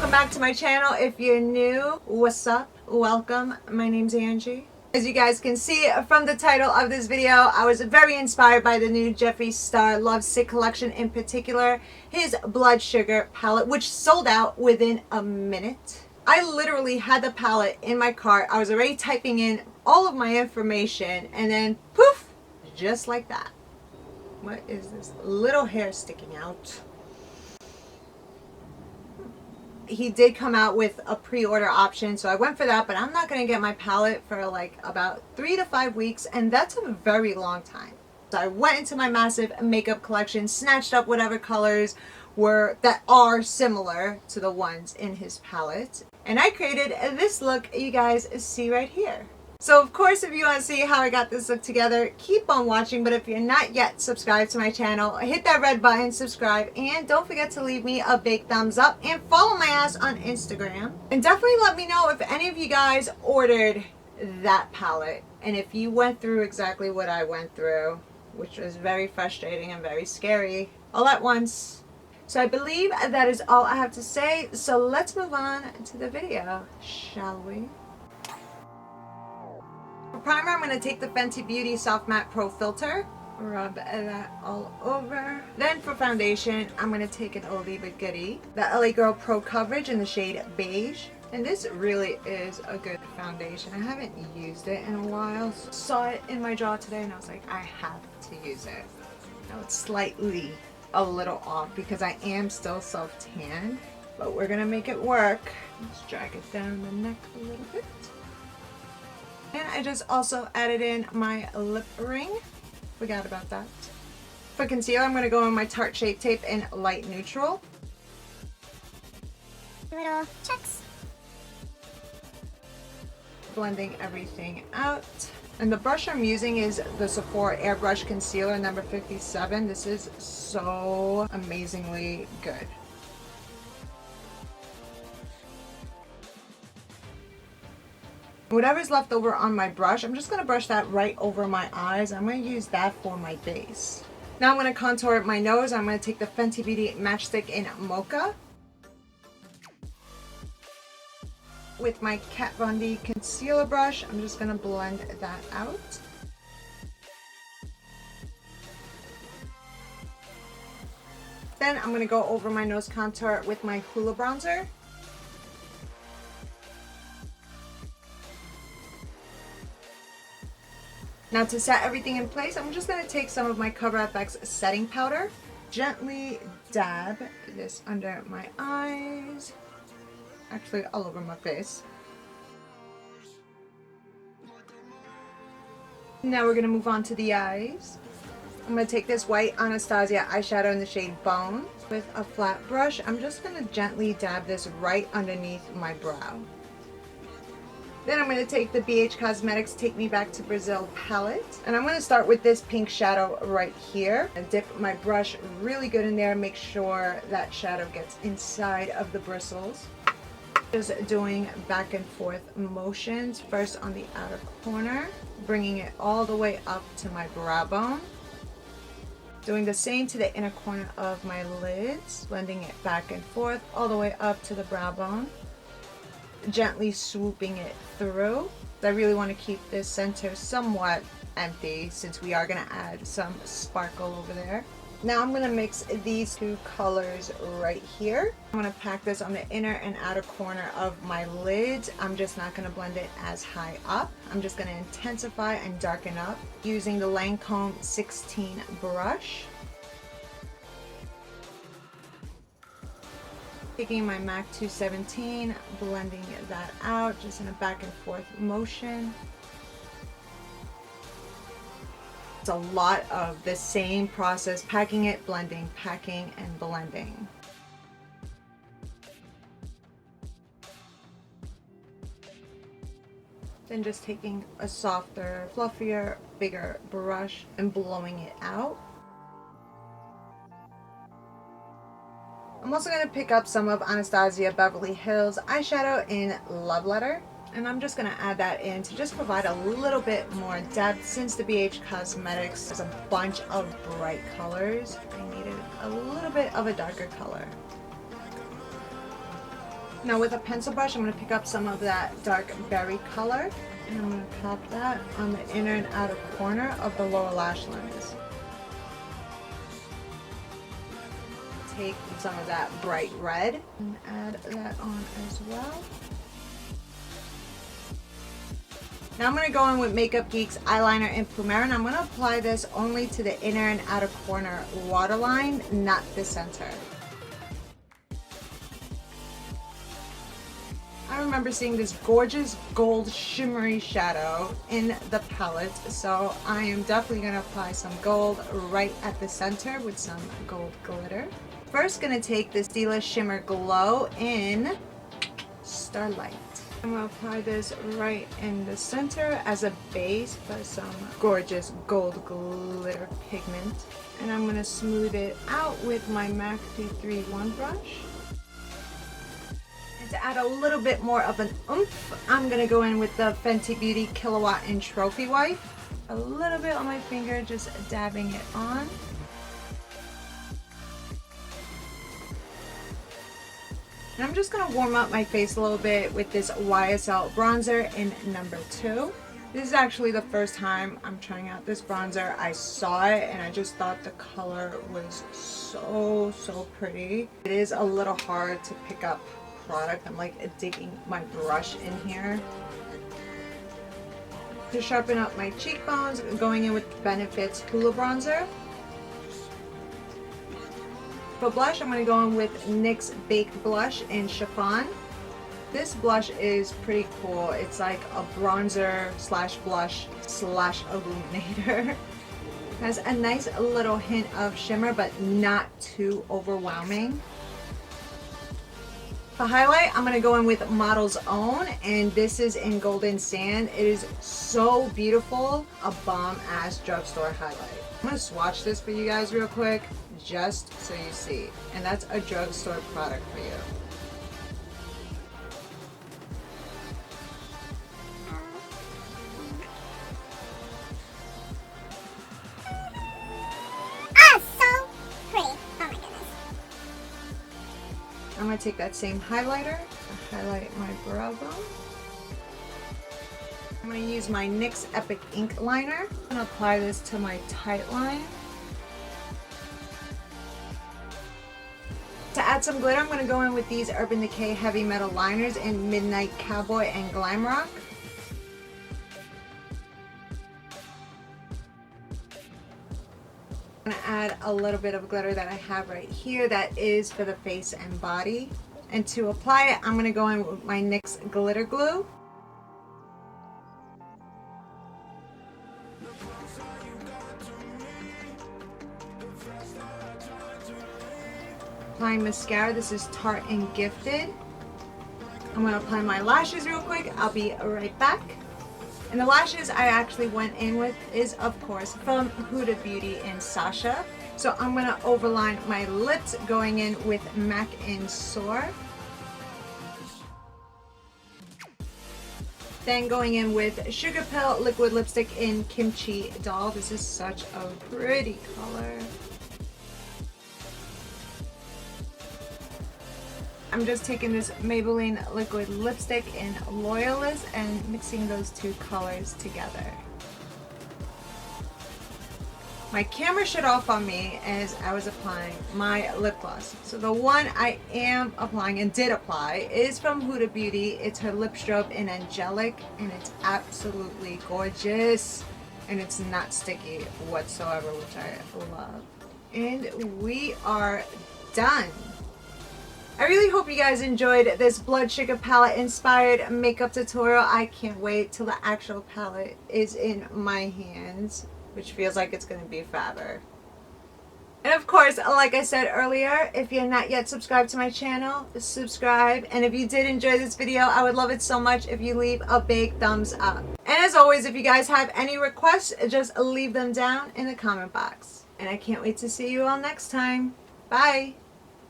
welcome back to my channel. If you're new, what's up? Welcome. My name's Angie. As you guys can see from the title of this video, I was very inspired by the new Jeffree Star Love Sick collection, in particular his Blood Sugar palette, which sold out within a minute. I literally had the palette in my cart. I was already typing in all of my information and then poof, just like that. What is this little hair sticking out? He did come out with a pre-order option, so I went for that, but I'm not going to get my palette for like about 3 to 5 weeks, and that's a very long time. So I went into my massive makeup collection, snatched up whatever colors that are similar to the ones in his palette, and I created this look you guys see right here. So of course, if you want to see how I got this look together, keep on watching. But if you're not yet subscribed to my channel, hit that red button, subscribe, and don't forget to leave me a big thumbs up and follow my ass on Instagram. And definitely let me know if any of you guys ordered that palette and if you went through exactly what I went through, which was very frustrating and very scary all at once. So I believe that is all I have to say. So let's move on to the video, shall we? For primer, I'm going to take the Fenty Beauty Soft Matte Pro Filter, rub that all over. Then for foundation, I'm going to take an oldie but goodie, the LA Girl Pro Coverage in the shade Beige. And this really is a good foundation. I haven't used it in a while. Saw it in my drawer today and I was like, I have to use it. Now it's slightly a little off because I am still self-tanned, but we're going to make it work. Let's drag it down the neck a little bit. And I just also added in my lip ring. Forgot about that. For concealer, I'm going to go in my Tarte Shape Tape in light neutral. Little checks. Blending everything out. And the brush I'm using is the Sephora Airbrush Concealer number 57. This is so amazingly good. Whatever's left over on my brush, I'm just going to brush that right over my eyes. I'm going to use that for my base. Now I'm going to contour my nose. I'm going to take the Fenty Beauty Matchstick in Mocha. With my Kat Von D concealer brush, I'm just going to blend that out. Then I'm going to go over my nose contour with my Hoola bronzer. Now to set everything in place, I'm just going to take some of my Cover FX setting powder, gently dab this under my eyes, actually all over my face. Now we're going to move on to the eyes. I'm going to take this white Anastasia eyeshadow in the shade Bone. With a flat brush, I'm just going to gently dab this right underneath my brow. Then I'm going to take the BH Cosmetics Take Me Back to Brazil palette. And I'm going to start with this pink shadow right here. And dip my brush really good in there. Make sure that shadow gets inside of the bristles. Just doing back and forth motions. First on the outer corner. Bringing it all the way up to my brow bone. Doing the same to the inner corner of my lids. Blending it back and forth all the way up to the brow bone. Gently swooping it through. I really want to keep this center somewhat empty since we are going to add some sparkle over there. Now I'm going to mix these two colors right here. I'm going to pack this on the inner and outer corner of my lids. I'm just not going to blend it as high up. I'm just going to intensify and darken up using the Lancome 16 brush. Taking my MAC 217, blending that out just in a back and forth motion. It's a lot of the same process, packing it, blending, packing, and blending. Then just taking a softer, fluffier, bigger brush and blowing it out. I'm also going to pick up some of Anastasia Beverly Hills eyeshadow in Love Letter. And I'm just going to add that in to just provide a little bit more depth. Since the BH Cosmetics has a bunch of bright colors, I needed a little bit of a darker color. Now with a pencil brush, I'm going to pick up some of that dark berry color, and I'm going to pop that on the inner and outer corner of the lower lash lines. Take some of that bright red and add that on as well. Now I'm going to go in with Makeup Geek's eyeliner in Plumera, and I'm going to apply this only to the inner and outer corner waterline, not the center. I remember seeing this gorgeous gold shimmery shadow in the palette, so I am definitely going to apply some gold right at the center with some gold glitter. First, going to take this Stila Shimmer Glow in Starlight. I'm going to apply this right in the center as a base for some gorgeous gold glitter pigment. And I'm going to smooth it out with my MAC D31 brush. And to add a little bit more of an oomph, I'm going to go in with the Fenty Beauty Kilowatt and Trophy Wipe. A little bit on my finger, just dabbing it on. And I'm just going to warm up my face a little bit with this YSL bronzer in number 2. This is actually the first time I'm trying out this bronzer. I saw it and I just thought the color was so pretty. It is a little hard to pick up product. I'm like digging my brush in here. To sharpen up my cheekbones, going in with Benefit's Hula Bronzer. For blush, I'm going to go in with NYX Baked Blush in Chiffon. This blush is pretty cool. It's like a bronzer slash blush slash illuminator. It has a nice little hint of shimmer, but not too overwhelming. For highlight, I'm going to go in with Model's Own, and this is in Golden Sand. It is so beautiful. A bomb-ass drugstore highlight. I'm going to swatch this for you guys real quick, just so you see. And that's a drugstore product for you. Oh, so pretty. Oh my goodness. I'm going to take that same highlighter to highlight my brow bone. I'm going to use my NYX Epic Ink Liner and apply this to my tight line. To add some glitter, I'm going to go in with these Urban Decay Heavy Metal Liners in Midnight Cowboy and Glam Rock. I'm going to add a little bit of glitter that I have right here that is for the face and body. And to apply it, I'm going to go in with my NYX Glitter Glue. Applying mascara, this is Tarte and Gifted. I'm going to apply my lashes real quick. I'll be right back. And the lashes I actually went in with is, of course, from Huda Beauty in Sasha. So I'm going to overline my lips going in with MAC in Soar. Then going in with Sugar Pill Liquid Lipstick in Kimchi Doll. This is such a pretty color. I'm just taking this Maybelline liquid lipstick in Loyalist and mixing those two colors together. My camera shut off on me as I was applying my lip gloss. So the one I am applying and did apply is from Huda Beauty. It's her Lip Strobe in Angelic, and it's absolutely gorgeous. And it's not sticky whatsoever, which I love. And we are done. I really hope you guys enjoyed this Blood Sugar palette inspired makeup tutorial. I can't wait till the actual palette is in my hands, which feels like it's going to be forever. And of course, like I said earlier, if you're not yet subscribed to my channel, subscribe. And if you did enjoy this video, I would love it so much if you leave a big thumbs up. And as always, if you guys have any requests, just leave them down in the comment box. And I can't wait to see you all next time. Bye!